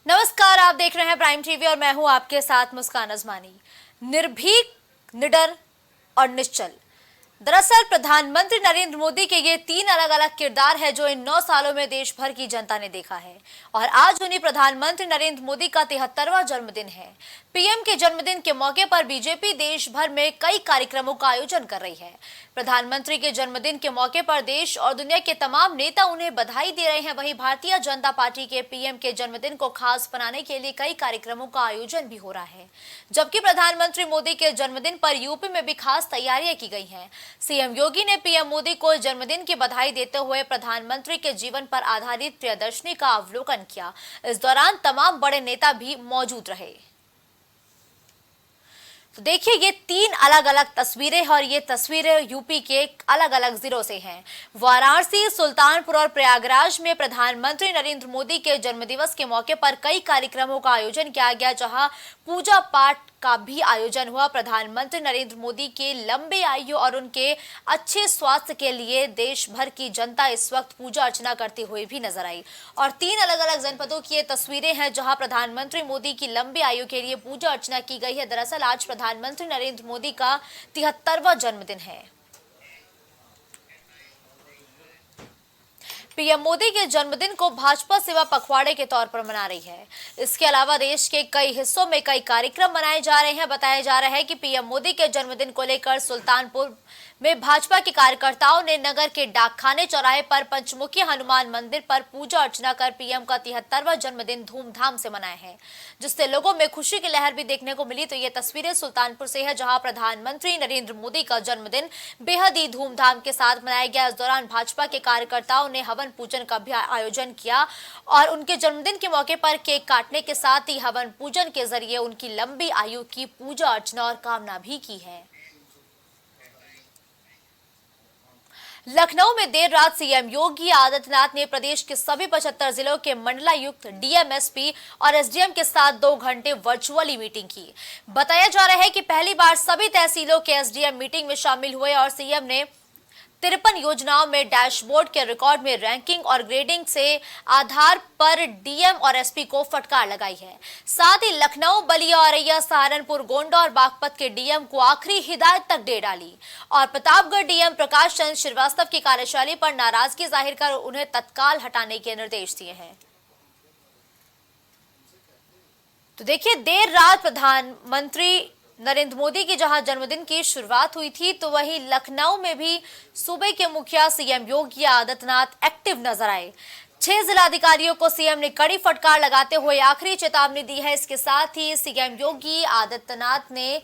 नमस्कार, आप देख रहे हैं प्राइम टीवी और मैं हूं आपके साथ मुस्कान अजमानी। निर्भीक, निडर और निश्चल। दरअसल प्रधानमंत्री नरेंद्र मोदी के ये तीन अलग अलग किरदार है जो इन 9 सालों में देश भर की जनता ने देखा है। और आज उन्हीं प्रधानमंत्री नरेंद्र मोदी का 73वां जन्मदिन है। पीएम के जन्मदिन के मौके पर बीजेपी देश भर में कई कार्यक्रमों का आयोजन कर रही है। प्रधानमंत्री के जन्मदिन के मौके पर देश और दुनिया के तमाम नेता उन्हें बधाई दे रहे हैं। वहीं भारतीय जनता पार्टी के पीएम के जन्मदिन को खास बनाने के लिए कई कार्यक्रमों का आयोजन भी हो रहा है। जबकि प्रधानमंत्री मोदी के जन्मदिन पर यूपी में भी खास तैयारियां की गई हैं। सीएम योगी ने पीएम मोदी को जन्मदिन की बधाई देते हुए प्रधानमंत्री के जीवन पर आधारित प्रियदर्शनी का अवलोकन किया। इस दौरान तमाम बड़े नेता भी मौजूद रहे। तो देखिए, ये तीन अलग अलग तस्वीरें और ये तस्वीरें यूपी के अलग अलग जिलों से हैं। वाराणसी, सुल्तानपुर और प्रयागराज में प्रधानमंत्री नरेंद्र मोदी के जन्मदिवस के मौके पर कई कार्यक्रमों का आयोजन किया गया, जहां पूजा पाठ का भी आयोजन हुआ। प्रधानमंत्री नरेंद्र मोदी के लंबे आयु और उनके अच्छे स्वास्थ्य के लिए देश भर की जनता इस वक्त पूजा अर्चना करती हुई भी नजर आई। और तीन अलग अलग जनपदों की ये तस्वीरें हैं जहां प्रधानमंत्री मोदी की लंबी आयु के लिए पूजा अर्चना की गई है। दरअसल आज प्रधानमंत्री नरेंद्र मोदी का 73वां जन्मदिन है। पीएम मोदी के जन्मदिन को भाजपा सेवा पखवाड़े के तौर पर मना रही है। इसके अलावा देश के कई हिस्सों में कई कार्यक्रम मनाए जा रहे हैं। बताया जा रहा है कि पीएम मोदी के जन्मदिन को लेकर सुल्तानपुर में भाजपा के कार्यकर्ताओं ने नगर के डाकखाने चौराहे पर पंचमुखी हनुमान मंदिर पर पूजा अर्चना कर पीएम का 73वां जन्मदिन धूमधाम से मनाया है, जिससे लोगों में खुशी की लहर भी देखने को मिली। तो ये तस्वीरें सुल्तानपुर से है, जहां प्रधानमंत्री नरेंद्र मोदी का जन्मदिन बेहद ही धूमधाम के साथ मनाया गया। इस दौरान भाजपा के कार्यकर्ताओं ने हवन पूजन का भी आयोजन किया और उनके जन्मदिन के मौके पर केक काटने के साथ ही हवन पूजन के जरिए उनकी लंबी आयु की पूजा अर्चना और कामना भी की है। लखनऊ में देर रात सीएम योगी आदित्यनाथ ने प्रदेश के सभी 75 जिलों के मंडलायुक्त, डीएम, एसपी और एसडीएम के साथ 2 घंटे वर्चुअली मीटिंग की। बताया जा रहा है कि पहली बार सभी तहसीलों के एसडीएम मीटिंग में शामिल हुए और सीएम ने 53 योजनाओं में डैशबोर्ड के रिकॉर्ड में रैंकिंग और ग्रेडिंग से आधार पर डीएम और एसपी को फटकार लगाई है। साथ ही लखनऊ, बलिया, औरैया, सहारनपुर, गोंडा और बागपत के डीएम को आखिरी हिदायत तक दे डाली और प्रतापगढ़ डीएम प्रकाश चंद्र श्रीवास्तव की कार्यशैली पर नाराजगी जाहिर कर उन्हें तत्काल हटाने के निर्देश दिए हैं। तो देखिए, देर रात प्रधानमंत्री नरेंद्र मोदी की जहां जन्मदिन की शुरुआत हुई थी, तो वहीं लखनऊ में भी सूबे के मुखिया सीएम योगी आदित्यनाथ एक्टिव नजर आए। 6 जिलाधिकारियों को सीएम ने कड़ी फटकार लगाते हुए आखिरी चेतावनी दी है। इसके साथ ही सीएम योगी आदित्यनाथ ने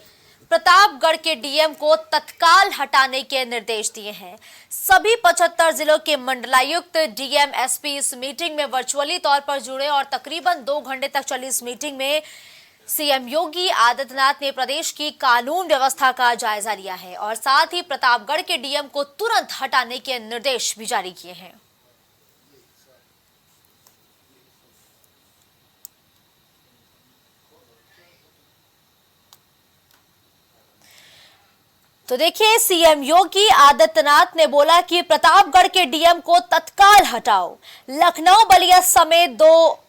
प्रतापगढ़ के डीएम को तत्काल हटाने के निर्देश दिए हैं। सभी 75 जिलों के मंडलायुक्त, डीएम, एसपी इस मीटिंग में वर्चुअली तौर पर जुड़े और तकरीबन 2 घंटे तक चली इस मीटिंग में सीएम योगी आदित्यनाथ ने प्रदेश की कानून व्यवस्था का जायजा लिया है और साथ ही प्रतापगढ़ के डीएम को तुरंत हटाने के निर्देश भी जारी किए हैं। तो देखिए, सीएम योगी आदित्यनाथ ने बोला कि प्रतापगढ़ के डीएम को तत्काल हटाओ। लखनऊ, बलिया समेत 2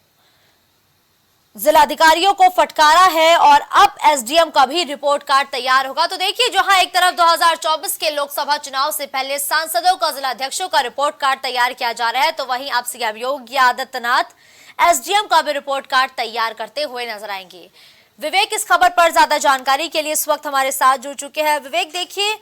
जिलाधिकारियों को फटकारा है और अब एसडीएम का भी रिपोर्ट कार्ड तैयार होगा। तो देखिए, जहां एक तरफ 2024 के लोकसभा चुनाव से पहले सांसदों का, जिलाध्यक्षों का रिपोर्ट कार्ड तैयार किया जा रहा है, तो वहीं अब सीएम योगी आदित्यनाथ एसडीएम का भी रिपोर्ट कार्ड तैयार करते हुए नजर आएंगे। विवेक इस खबर पर ज्यादा जानकारी के लिए इस वक्त हमारे साथ जुड़ चुके हैं। विवेक, देखिए,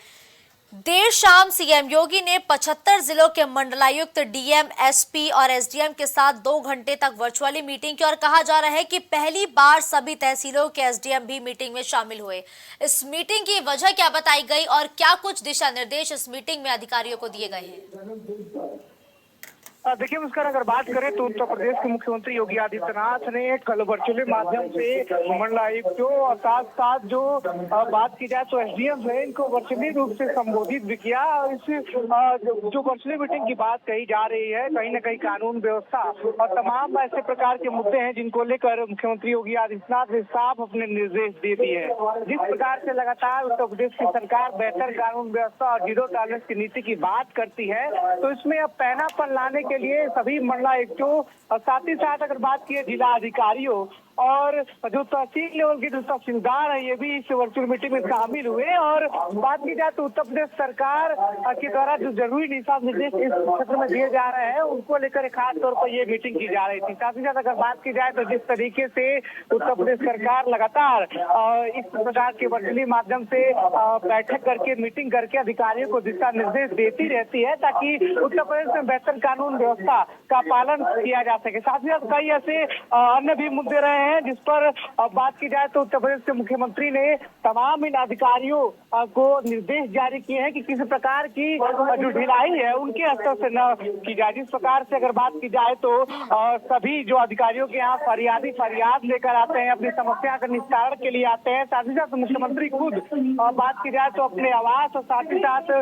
देर शाम सीएम योगी ने 75 जिलों के मंडलायुक्त, डीएम, एसपी और एसडीएम के साथ 2 घंटे तक वर्चुअली मीटिंग की और कहा जा रहा है कि पहली बार सभी तहसीलों के एसडीएम भी मीटिंग में शामिल हुए। इस मीटिंग की वजह क्या बताई गई और क्या कुछ दिशा निर्देश इस मीटिंग में अधिकारियों को दिए गए हैं? देखिए मुस्कान, अगर बात करें तो उत्तर प्रदेश के मुख्यमंत्री योगी आदित्यनाथ ने कल वर्चुअल माध्यम से मंडलायुक्तों और साथ साथ जो बात की जाए तो एसडीएम है, इनको वर्चुअली रूप से संबोधित भी किया। और इस जो वर्चुअली मीटिंग की बात कही जा रही है, कहीं न कहीं कानून व्यवस्था और तमाम ऐसे प्रकार के मुद्दे हैं जिनको लेकर मुख्यमंत्री योगी आदित्यनाथ ने साफ अपने निर्देश दे दिए हैं। जिस प्रकार से लगातार उत्तर प्रदेश की सरकार बेहतर कानून व्यवस्था और जीरो टॉलरेंस की नीति की बात करती है, तो इसमें अब पैनापन लाने के के लिए सभी मंडला आयुक्तों और साथ ही साथ अगर बात की जिला अधिकारियों और जो तहसील लेवल के जो तहसीलदार है ये भी इस वर्चुअल मीटिंग में शामिल हुए। और बात की जाए तो उत्तर प्रदेश सरकार के द्वारा जो जरूरी दिशा निर्देश इस क्षेत्र में दिए जा रहे हैं उनको लेकर खास तौर पर ये मीटिंग की जा रही थी। साथ ही साथ अगर बात की जाए तो जिस तरीके से उत्तर प्रदेश सरकार लगातार इस प्रकार के वर्चुअली माध्यम से बैठक करके मीटिंग करके अधिकारियों को दिशा निर्देश देती रहती है ताकि उत्तर प्रदेश में बेहतर कानून व्यवस्था का पालन किया जा सके। साथ ही साथ कई ऐसे अन्य भी मुद्दे रहे हैं जिस पर बात की जाए तो उत्तर प्रदेश के मुख्यमंत्री ने तमाम इन अधिकारियों को निर्देश जारी किए हैं कि किसी प्रकार की जो ढिलाई है उनके स्तर से न की जाए। जिस प्रकार से अगर बात की जाए तो सभी जो अधिकारियों के यहाँ फरियादी फरियाद लेकर आते हैं, अपनी समस्या का निस्तारण के लिए आते हैं। साथ ही साथ मुख्यमंत्री खुद बात की जाए तो अपने आवास और साथ ही साथ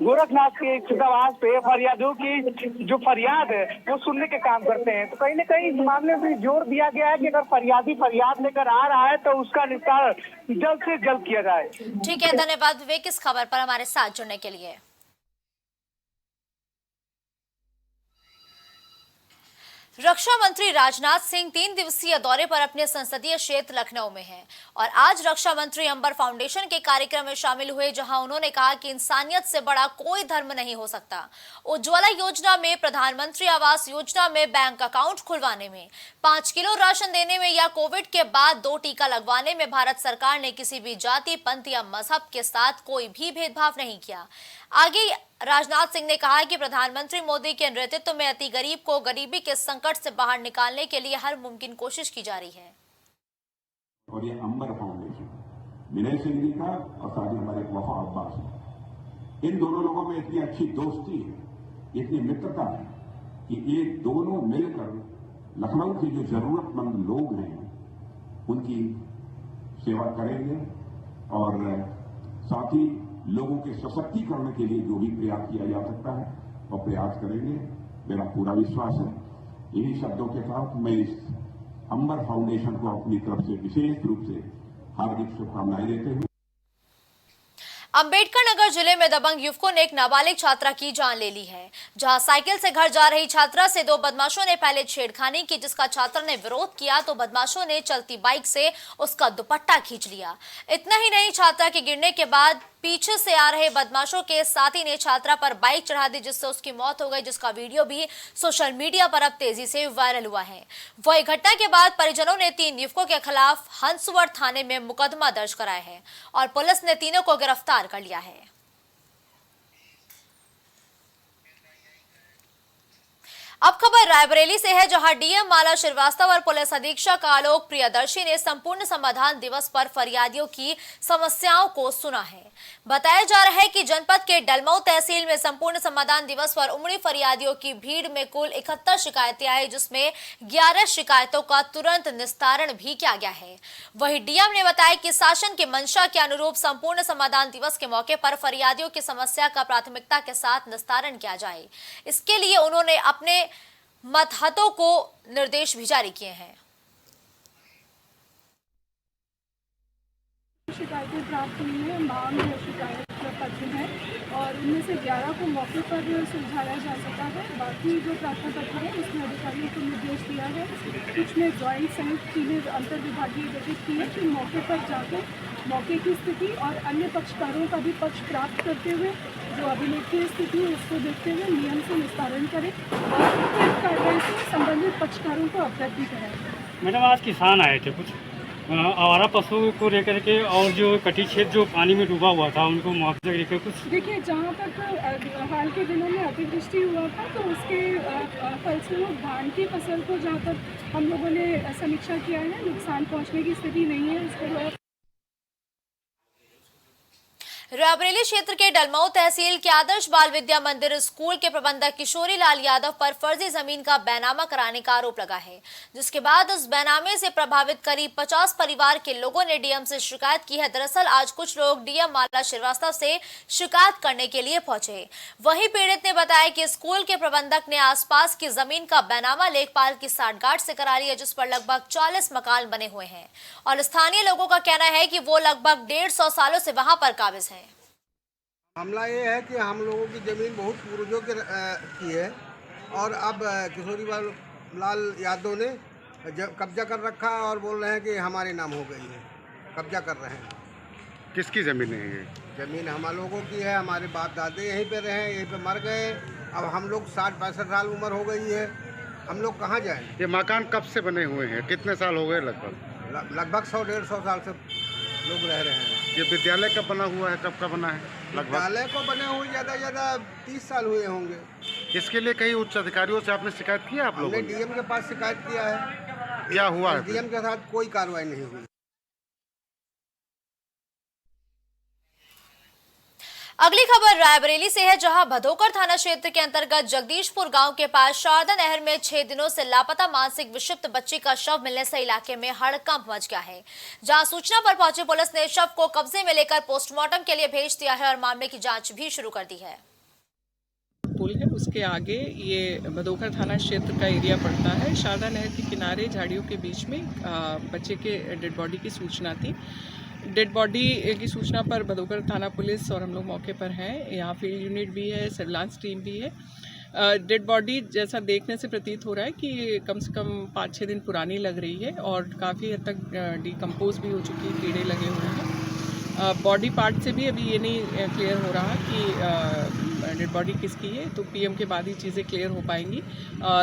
गोरखनाथ के आवास पे फरियादियों की जो फरियाद है वो सुनने के काम करते हैं। तो कहीं न कहीं इस मामले में जोर दिया गया है कि अगर फरियादी फरियाद लेकर आ रहा है तो उसका निस्तारण जल्द से जल्द किया जाए। ठीक है, धन्यवाद विवेक इस खबर पर हमारे साथ जुड़ने के लिए। रक्षा मंत्री राजनाथ सिंह 3 दिवसीय दौरे पर अपने संसदीय क्षेत्र लखनऊ में हैं और आज रक्षा मंत्री अंबर फाउंडेशन के कार्यक्रम में शामिल हुए जहां उन्होंने कहा कि इंसानियत से बड़ा कोई धर्म नहीं हो सकता। उज्ज्वला योजना में, प्रधानमंत्री आवास योजना में, बैंक अकाउंट खुलवाने में, 5 किलो राशन देने में या कोविड के बाद 2 टीका लगवाने में भारत सरकार ने किसी भी जाति, पंथ या मजहब के साथ कोई भी भेदभाव नहीं किया। आगे राजनाथ सिंह ने कहा कि प्रधानमंत्री मोदी के नेतृत्व में अति गरीब को गरीबी के संकट से बाहर निकालने के लिए हर मुमकिन कोशिश की जा रही है। और ये अंबर फाउंडेशन विनय सिंह जी का और साथ ही हमारे वफा अब्बास है, इन दोनों लोगों में इतनी अच्छी दोस्ती है, इतनी मित्रता है कि ये दोनों मिलकर लखनऊ के जो जरूरतमंद लोग हैं उनकी सेवा करेंगे और साथ ही लोगों के सशक्तिकरण के लिए जो भी प्रयास किया जा सकता है वो प्रयास करेंगे। मेरा पूरा विश्वास है। इन्हीं शब्दों के साथ मैं इस अंबर फाउंडेशन को अपनी तरफ से विशेष रूप से हार्दिक शुभकामनाएं देते हुए अंबेडकर नगर जिले में दबंग युवकों ने एक नाबालिग छात्रा की जान ले ली है। जहां साइकिल से घर जा रही छात्रा से 2 बदमाशों ने पहले छेड़खानी की, जिसका छात्रा ने विरोध किया तो बदमाशों ने चलती बाइक से उसका दुपट्टा खींच लिया। इतना ही नहीं, छात्रा के गिरने के बाद पीछे से आ रहे बदमाशों के साथी ने छात्रा पर बाइक चढ़ा दी, जिससे उसकी मौत हो गई, जिसका वीडियो भी सोशल मीडिया पर अब तेजी से वायरल हुआ है। वही घटना के बाद परिजनों ने 3 युवकों के खिलाफ हंसुवर थाने में मुकदमा दर्ज कराया है और पुलिस ने तीनों को गिरफ्तार कर लिया है। अब खबर रायबरेली से है, जहां डीएम माला श्रीवास्तव और पुलिस अधीक्षक आलोक प्रियदर्शी ने संपूर्ण समाधान दिवस पर फरियादियों की समस्याओं को सुना है। बताया जा रहा है कि जनपद के डलमऊ तहसील में संपूर्ण समाधान दिवस पर उमड़ी फरियादियों की भीड़ में कुल 71 शिकायतें आई, जिसमें 11 शिकायतों का तुरंत निस्तारण भी किया गया है। वहीं डीएम ने बताया कि शासन की मंशा के अनुरूप संपूर्ण समाधान दिवस के मौके पर फरियादियों की समस्या का प्राथमिकता के साथ निस्तारण किया जाए। इसके लिए उन्होंने अपने मतहतों को निर्देश भी जारी किए हैं। शिकायतें प्राप्त हुई है, मांग शिकायत पत्र है और उनमें से 11 को मौके पर सुलझाया जा सका है। बाकी जो प्रार्थना पत्र है उसमें अधिकारियों को निर्देश दिया है। कुछ में ज्वाइंट संयुक्त टीमें अंतर विभागीय गठित की है कि मौके पर जाकर मौके की स्थिति और अन्य पक्षकारों का भी पक्ष प्राप्त करते हुए जो अभिलेख की स्थिति है उसको देखते हुए नियम से निस्तारण करें और त्वरित कार्रवाई से संबंधित पक्षकारों को अवगत भी कराएं। मैडम, आज किसान आए थे कुछ आवारा पशु को लेकर के और जो कटी क्षेत्र जो पानी में डूबा हुआ था उनको मुआवजा लेकर कुछ। देखिए, जहाँ तक हाल के दिनों में अतिवृष्टि हुआ था तो उसके फलस्वरूप धान की फसल को जहाँ तक हम लोगों ने समीक्षा किया है, नुकसान पहुँचने की स्थिति नहीं है। उसको रायबरेली क्षेत्र के डलमऊ तहसील के आदर्श बाल विद्या मंदिर स्कूल के प्रबंधक किशोरी लाल यादव पर फर्जी जमीन का बैनामा कराने का आरोप लगा है, जिसके बाद उस बैनामे से प्रभावित करीब 50 परिवार के लोगों ने डीएम से शिकायत की है। दरअसल आज कुछ लोग डीएम माला श्रीवास्तव से शिकायत करने के लिए पहुंचे। वहीं पीड़ित ने बताया कि स्कूल के प्रबंधक ने आसपास की जमीन का बैनामा लेखपाल की साठगांठ से करा लिया, जिस पर लगभग 40 मकान बने हुए हैं और स्थानीय लोगों का कहना है कि वो लगभग 150 सालों से वहां पर काबिज है। मामला ये है कि हम लोगों की ज़मीन बहुत पूर्वजों की है और अब किशोरी लाल यादव ने कब्जा कर रखा है और बोल रहे हैं कि हमारे नाम हो गई है, कब्जा कर रहे हैं। किसकी ज़मीन है ये? ज़मीन हम लोगों की है, हमारे बाप दादे यहीं पे रहे, यहीं पे मर गए। अब हम लोग 60-65 साल उम्र हो गई है, हम लोग कहाँ जाएं? ये मकान कब से बने हुए हैं, कितने साल हो गए? लगभग 100-150 साल से लोग रह रहे हैं। ये विद्यालय कब बना हुआ है, कब का बना है? लगभग विद्यालय को बने हुए ज़्यादा 30 साल हुए होंगे। इसके लिए कई उच्च अधिकारियों से आपने शिकायत किया? आप लोगों हमने ने डीएम के पास शिकायत किया है, क्या हुआ है? डीएम के साथ कोई कार्रवाई नहीं हुई। अगली खबर रायबरेली से है, जहां भदोकर थाना क्षेत्र के अंतर्गत जगदीशपुर गांव के पास शारदा नहर में 6 दिनों से लापता मानसिक विक्षिप्त बच्ची का शव मिलने से इलाके में हड़कंप मच गया है। जहां सूचना पर पहुंची पुलिस ने शव को कब्जे में लेकर पोस्टमार्टम के लिए भेज दिया है और मामले की जांच भी शुरू कर दी है। पुल है उसके आगे ये भदोकर थाना क्षेत्र का एरिया पड़ता है। शारदा नहर के किनारे झाड़ियों के बीच में बच्चे के डेड बॉडी की सूचना थी। डेड बॉडी की सूचना पर भदोकर थाना पुलिस और हम लोग मौके पर हैं। यहाँ फील्ड यूनिट भी है, सर्विलांस टीम भी है। डेड बॉडी जैसा देखने से प्रतीत हो रहा है कि कम से कम 5-6 दिन पुरानी लग रही है और काफ़ी हद तक डिकम्पोज भी हो चुकी है, कीड़े लगे हुए हैं। बॉडी पार्ट से भी अभी ये नहीं क्लियर हो रहा कि डेड बॉडी किसकी है, तो पीएम के बाद ही चीज़ें क्लियर हो पाएंगी।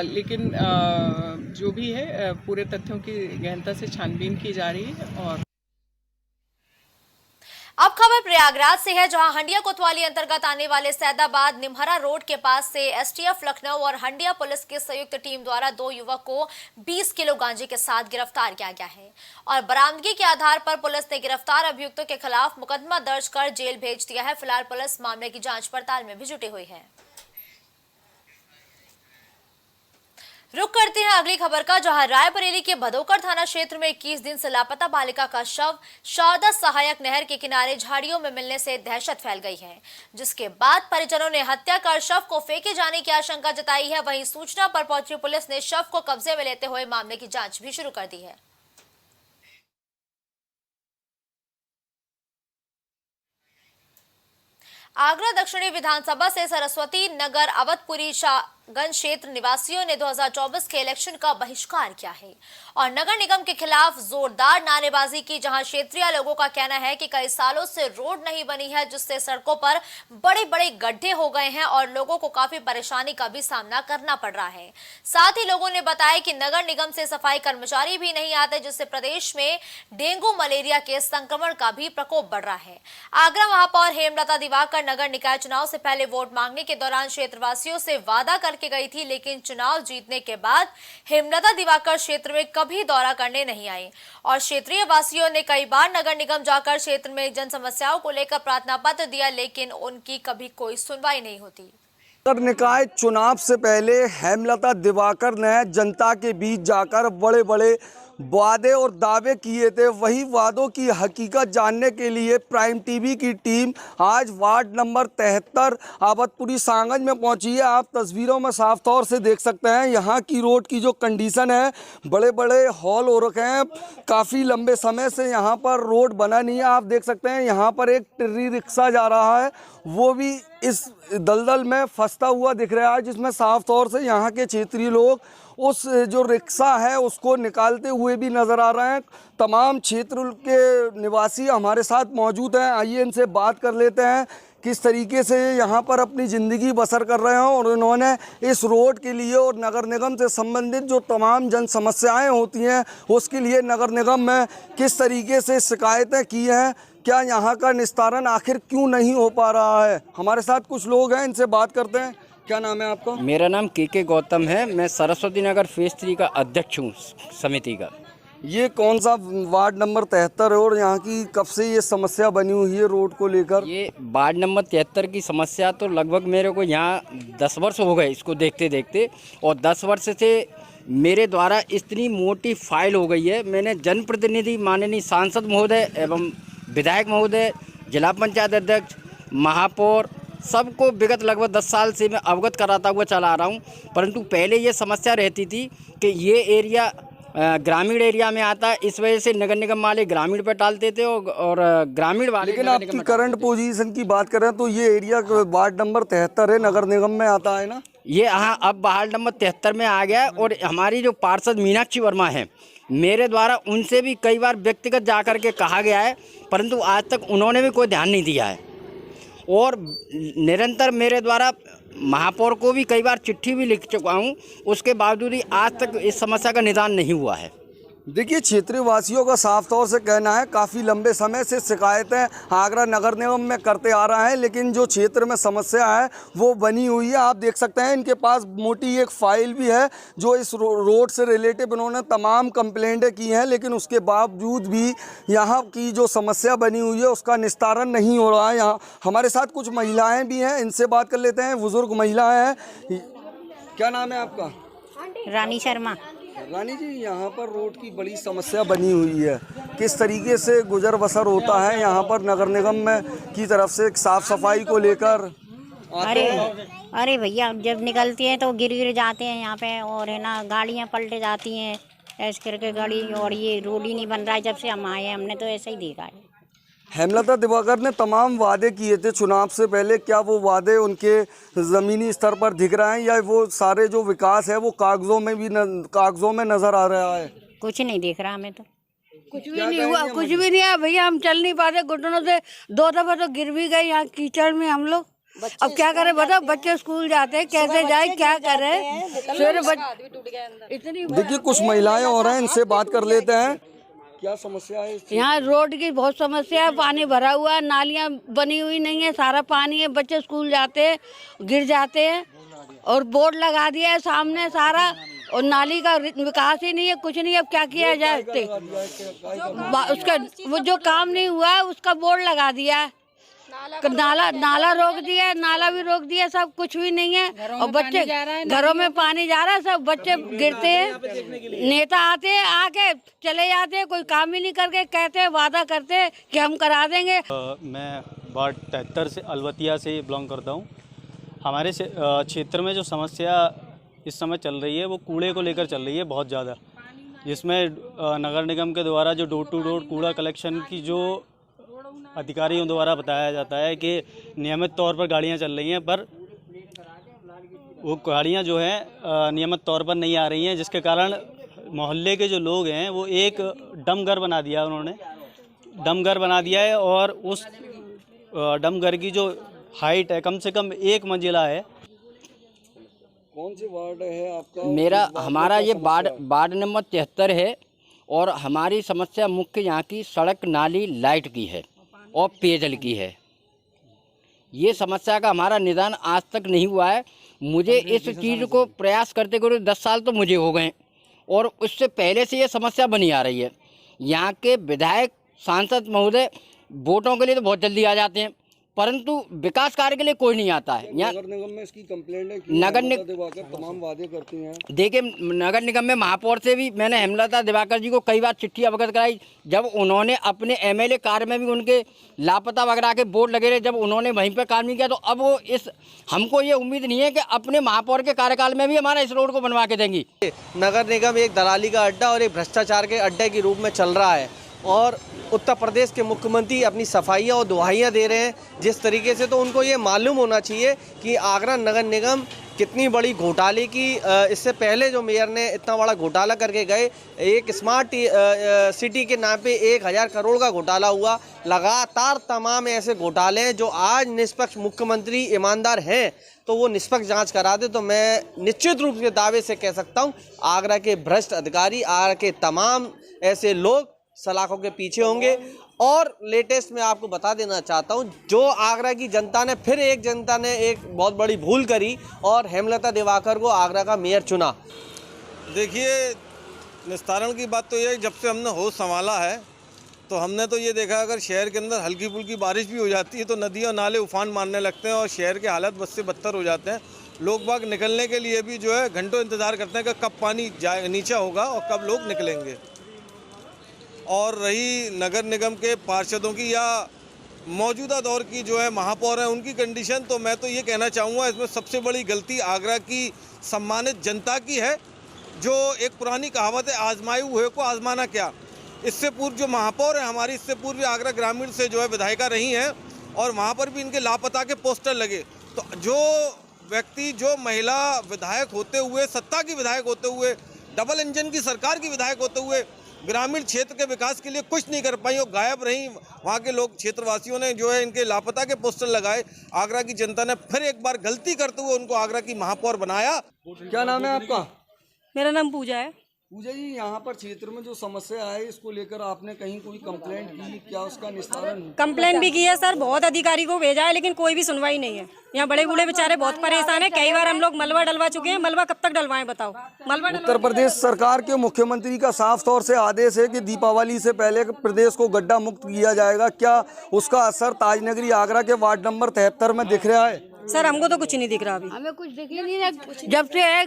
लेकिन जो भी है पूरे तथ्यों की गहनता से छानबीन की जा रही है। और अब खबर प्रयागराज से है, जहां हंडिया कोतवाली अंतर्गत आने वाले सैदाबाद निमहरा रोड के पास से एसटीएफ लखनऊ और हंडिया पुलिस की संयुक्त टीम द्वारा 2 युवक को 20 किलो गांजे के साथ गिरफ्तार किया गया है और बरामदगी के आधार पर पुलिस ने गिरफ्तार अभियुक्तों के खिलाफ मुकदमा दर्ज कर जेल भेज दिया है। फिलहाल पुलिस मामले की जांच पड़ताल में भी जुटी हुई है। रुक करते हैं अगली खबर का, जहां रायबरेली के भदोकर थाना क्षेत्र में 21 दिन से लापता बालिका का शव शारदा सहायक नहर के किनारे झाड़ियों में मिलने से दहशत फैल गई है, जिसके बाद परिजनों ने हत्या कर शव को फेंके जाने की आशंका जताई है। वहीं सूचना पर पहुंची पुलिस ने शव को कब्जे में लेते हुए मामले की जांच भी शुरू कर दी है। आगरा दक्षिणी विधानसभा से सरस्वती नगर अवधपुरी शाहगंज क्षेत्र निवासियों ने 2024 के इलेक्शन का बहिष्कार किया है और नगर निगम के खिलाफ जोरदार नारेबाजी की, जहां क्षेत्रीय लोगों का कहना है कि कई सालों से रोड नहीं बनी है, जिससे सड़कों पर बड़े बड़े गड्ढे हो गए हैं और लोगों को काफी परेशानी का भी सामना करना पड़ रहा है। साथ ही लोगों ने बताया कि नगर निगम से सफाई कर्मचारी भी नहीं आते, जिससे प्रदेश में डेंगू मलेरिया के संक्रमण का भी प्रकोप बढ़ रहा है। आगरा महापौर हेमलता दिवाकर नगर निकाय चुनाव से पहले वोट मांगने के दौरान क्षेत्रवासियों से वादा करके गई थी, लेकिन चुनाव जीतने के बाद हेमलता दिवाकर क्षेत्र में कभी दौरा करने नहीं आई और क्षेत्रीय वासियों ने कई बार नगर निगम जाकर क्षेत्र में जन समस्याओं को लेकर प्रार्थना पत्र दिया, लेकिन उनकी कभी कोई सुनवाई नहीं होती। नगर निकाय चुनाव से पहले हेमलता दिवाकर ने जनता के बीच जाकर बड़े बड़े वादे और दावे किए थे। वही वादों की हकीकत जानने के लिए प्राइम टीवी की टीम आज वार्ड नंबर 73 आवतपुरी सांगज में पहुंची है। आप तस्वीरों में साफ तौर से देख सकते हैं यहाँ की रोड की जो कंडीशन है, बड़े बड़े हॉल हो रखे हैं। काफ़ी लंबे समय से यहाँ पर रोड बना नहीं है। आप देख सकते हैं यहाँ पर एक ट्री रिक्शा जा रहा है, वो भी इस दलदल में फंसता हुआ दिख रहा है, जिसमें साफ तौर से यहाँ के क्षेत्रीय लोग उस जो रिक्शा है उसको निकालते हुए भी नज़र आ रहे हैं। तमाम क्षेत्र के निवासी हमारे साथ मौजूद हैं, आइए इनसे बात कर लेते हैं किस तरीके से यहाँ पर अपनी ज़िंदगी बसर कर रहे हैं और उन्होंने इस रोड के लिए और नगर निगम से संबंधित जो तमाम जन समस्याएँ होती हैं उसके लिए नगर निगम में किस तरीके से शिकायतें की हैं, क्या यहाँ का निस्तारण आखिर क्यों नहीं हो पा रहा है। हमारे साथ कुछ लोग हैं, इनसे बात करते हैं। क्या नाम है आपका? मेरा नाम के गौतम है। मैं सरस्वती नगर फेज 3 का अध्यक्ष हूँ समिति का। ये कौन सा वार्ड नंबर 73 है और यहाँ की कब से ये समस्या बनी हुई है रोड को लेकर? ये वार्ड नंबर 73 की समस्या तो लगभग मेरे को यहाँ 10 वर्ष हो गए इसको देखते देखते, और 10 वर्ष से मेरे द्वारा इतनी मोटी फाइल हो गई है। मैंने जनप्रतिनिधि माननीय सांसद महोदय एवं विधायक महोदय, जिला पंचायत अध्यक्ष, महापौर, सबको विगत लगभग 10 साल से मैं अवगत कराता हुआ चला रहा हूँ। परंतु पहले ये समस्या रहती थी कि ये एरिया ग्रामीण एरिया में आता है, इस वजह से नगर निगम वाले ग्रामीण पर डालते थे और ग्रामीण वाले। लेकिन आपकी करंट पोजीशन की बात करें तो ये एरिया वार्ड नंबर 73 है, नगर निगम में आता है ना? ये यहाँ अब बहाल नंबर 73 में आ गया है। और हमारी जो पार्षद मीनाक्षी वर्मा हैं, मेरे द्वारा उनसे भी कई बार व्यक्तिगत जाकर के कहा गया है, परंतु आज तक उन्होंने भी कोई ध्यान नहीं दिया है। और निरंतर मेरे द्वारा महापौर को भी कई बार चिट्ठी भी लिख चुका हूँ, उसके बावजूद ही आज तक इस समस्या का निदान नहीं हुआ है। देखिए, क्षेत्रीय वासियों का साफ तौर से कहना है काफ़ी लंबे समय से शिकायतें आगरा नगर निगम में करते आ रहा है, लेकिन जो क्षेत्र में समस्या है वो बनी हुई है। आप देख सकते हैं इनके पास मोटी एक फाइल भी है जो इस रोड से रिलेटिव इन्होंने तमाम कंप्लेंटें की हैं, लेकिन उसके बावजूद भी यहाँ की जो समस्या बनी हुई है उसका निस्तारण नहीं हो रहा है। यहाँ हमारे साथ कुछ महिलाएँ भी हैं, इनसे बात कर लेते हैं। बुजुर्ग महिलाएँ हैं। क्या नाम है आपका? रानी शर्मा। रानी जी, यहाँ पर रोड की बड़ी समस्या बनी हुई है, किस तरीके से गुजर बसर होता है यहाँ पर नगर निगम में की तरफ से साफ सफाई को लेकर? अरे भैया, जब निकलती हैं तो गिर जाते हैं यहाँ पे, और है ना गाड़ियाँ पलटे जाती हैं ऐसे करके गाड़ी। और ये रोड ही नहीं बन रहा है जब से हम आए हैं, हमने तो ऐसा ही देखा है। हेमलता दिवाकर ने तमाम वादे किए थे चुनाव से पहले, क्या वो वादे उनके ज़मीनी स्तर पर दिख रहे हैं या वो सारे जो विकास है वो कागजों में नज़र आ रहा है? कुछ नहीं दिख रहा हमें तो। कुछ भी नहीं हुआ, कुछ भी नहीं है भैया। हम चल नहीं पाते, घुटनों से 2 दफा तो गिर भी गए यहाँ कीचड़ में हम लोग। अब क्या करें बताओ, बच्चे स्कूल जाते हैं, कैसे जाए, क्या करें? देखिए, कुछ महिलाएं और हैं, इनसे बात कर लेते हैं। क्या समस्या है? यहाँ रोड की बहुत समस्या है, पानी भरा हुआ है, नालियाँ बनी हुई नहीं है, सारा पानी है, बच्चे स्कूल जाते हैं गिर जाते हैं। और बोर्ड लगा दिया है सामने सारा, और नाली का विकास ही नहीं है, कुछ नहीं। अब क्या किया जाए? उसका वो जो काम नहीं हुआ है उसका बोर्ड लगा दिया है, नाला रोक दिया है, नाला भी रोक दिया, सब कुछ भी नहीं है। और बच्चे घरों में पानी जा रहा है, सब बच्चे गिरते हैं। नेता आते हैं, आके चले जाते हैं, कोई काम ही नहीं करके कहते हैं, वादा करते हैं कि हम करा देंगे। मैं वार्ड 73 से अलवतिया से बिलोंग करता हूँ। हमारे क्षेत्र में जो समस्या इस समय चल रही है वो कूड़े को लेकर चल रही है बहुत ज़्यादा, जिसमें नगर निगम के द्वारा जो डोर टू डोर कूड़ा कलेक्शन की जो अधिकारियों द्वारा बताया जाता है कि नियमित तौर पर गाड़ियां चल रही हैं, पर वो गाड़ियां जो हैं नियमित तौर पर नहीं आ रही हैं, जिसके कारण मोहल्ले के जो लोग हैं वो एक डमघर बना दिया, उन्होंने डमघर बना दिया है। और उस डमघर की जो हाइट है कम से कम 1 मंजिला है। कौन सी वार्ड है आपका? हमारा ये वार्ड नंबर 73 है। और हमारी समस्या मुख्य यहाँ की सड़क, नाली, लाइट की है और पेयजल की है। ये समस्या का हमारा निदान आज तक नहीं हुआ है। मुझे इस चीज़ को प्रयास करते करते 10 साल तो मुझे हो गए, और उससे पहले से ये समस्या बनी आ रही है। यहाँ के विधायक, सांसद महोदय वोटों के लिए तो बहुत जल्दी आ जाते हैं, परंतु विकास कार्य के लिए कोई नहीं आता है। यहाँ नगर निगम में इसकी कंप्लेंट है कि नगर दिवाकर तमाम वादे करती हैं। देखिए, नगर निगम में महापौर से भी मैंने हेमलता दिवाकर जी को कई बार चिट्ठी अवगत कराई। जब उन्होंने अपने एमएलए कार्य में भी उनके लापता वगैरह के बोर्ड लगे रहे, जब उन्होंने वहीं पर काम नहीं किया, तो अब वो हमको ये उम्मीद नहीं है कि अपने महापौर के कार्यकाल में भी हमारा इस रोड को बनवा के देंगी। नगर निगम एक दलाली का अड्डा और एक भ्रष्टाचार के अड्डे के रूप में चल रहा है, और उत्तर प्रदेश के मुख्यमंत्री अपनी सफाइयाँ और दुहाइयाँ दे रहे हैं जिस तरीके से, तो उनको ये मालूम होना चाहिए कि आगरा नगर निगम कितनी बड़ी घोटाले की, इससे पहले जो मेयर ने इतना बड़ा घोटाला करके गए, एक स्मार्ट सिटी के नाम पे 1000 करोड़ का घोटाला हुआ। लगातार तमाम ऐसे घोटाले हैं जो आज निष्पक्ष मुख्यमंत्री ईमानदार हैं तो वो निष्पक्ष जांच करा दे, तो मैं निश्चित रूप से दावे से कह सकता हूँ आगरा के भ्रष्ट अधिकारी, आगरा के तमाम ऐसे लोग सलाखों के पीछे होंगे। और लेटेस्ट में आपको बता देना चाहता हूं, जो आगरा की जनता ने एक बहुत बड़ी भूल करी और हेमलता दिवाकर को आगरा का मेयर चुना। देखिए, निस्तारण की बात तो ये, जब से हमने होश संभाला है तो हमने तो ये देखा, अगर शहर के अंदर हल्की फुल्की बारिश भी हो जाती है तो नदियाँ नाले उफान मारने लगते हैं और शहर के हालत बद से बदतर हो जाते हैं। लोग बाग निकलने के लिए भी जो है घंटों इंतज़ार करते हैं कि कब पानी नीचे होगा और कब लोग निकलेंगे। और रही नगर निगम के पार्षदों की या मौजूदा दौर की जो है महापौर है उनकी कंडीशन, तो मैं तो ये कहना चाहूँगा इसमें सबसे बड़ी गलती आगरा की सम्मानित जनता की है, जो एक पुरानी कहावत है, आजमाए हुए को आजमाना क्या। इससे पूर्व जो महापौर है हमारी, इससे पूर्व आगरा ग्रामीण से जो है विधायिका रही हैं और वहाँ पर भी इनके लापता के पोस्टर लगे। तो जो व्यक्ति जो महिला विधायक होते हुए, सत्ता की विधायक होते हुए, डबल इंजन की सरकार की विधायक होते हुए ग्रामीण क्षेत्र के विकास के लिए कुछ नहीं कर पाई और गायब रही। वहाँ के लोग, क्षेत्रवासियों ने जो है इनके लापता के पोस्टर लगाए। आगरा की जनता ने फिर एक बार गलती करते हुए उनको आगरा की महापौर बनाया। क्या नाम है आपका? मेरा नाम पूजा है। पूजा जी, यहाँ पर क्षेत्र में जो समस्या है इसको लेकर आपने कहीं कोई कंप्लेंट की, क्या उसका निस्तारण? कंप्लेंट भी की है सर, बहुत अधिकारी को भेजा है, लेकिन कोई भी सुनवाई नहीं है। यहाँ बड़े बूढ़े बेचारे बहुत परेशान है। कई बार हम लोग मलबा डलवा चुके हैं, मलबा कब तक डलवाएं बताओ। मलबा उत्तर प्रदेश सरकार के मुख्यमंत्री का साफ तौर से आदेश है कि दीपावली से पहले प्रदेश को गड्ढा मुक्त किया जाएगा। क्या उसका असर ताजनगरी आगरा के वार्ड नंबर 73 में दिख रहा है? सर हमको तो कुछ नहीं दिख रहा अभी। हमें कुछ दिख ही नहीं रहा, जब से है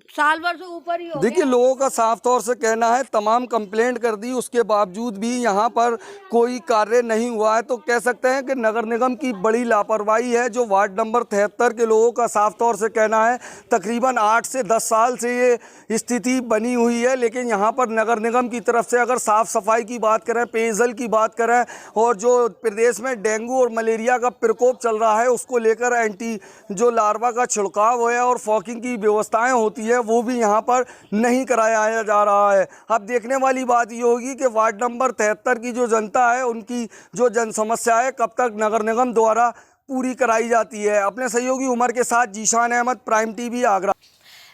साल भर से ऊपर ही हो गया। देखिए, लोगों का साफ तौर से कहना है तमाम कंप्लेंट कर दी, उसके बावजूद भी यहाँ पर कोई कार्य नहीं हुआ है। तो कह सकते हैं कि नगर निगम की बड़ी लापरवाही है। जो वार्ड नंबर 73 के लोगों का साफ तौर से कहना है तकरीबन 8 से 10 साल से ये स्थिति बनी हुई है, लेकिन यहाँ पर नगर निगम की तरफ से अगर साफ सफाई की बात करें, पेयजल की बात करें और जो प्रदेश में डेंगू और मलेरिया का प्रकोप चल रहा है उसको लेकर एंटी जो लार्वा का छिड़काव है और फॉगिंग की व्यवस्थाएँ होती है वो भी यहाँ पर नहीं कराया जा रहा है। अब देखने वाली बात ये होगी कि वार्ड नंबर 73 की जो जनता है उनकी जो जन समस्या है कब तक नगर निगम द्वारा पूरी कराई जाती है। अपने सहयोगी उमर के साथ जीशान अहमद, प्राइम टीवी आगरा।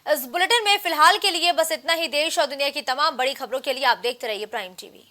इस बुलेटिन में फिलहाल के लिए बस इतना ही। देश और दुनिया की तमाम बड़ी खबरों के लिए आप देखते रहिए प्राइम टीवी।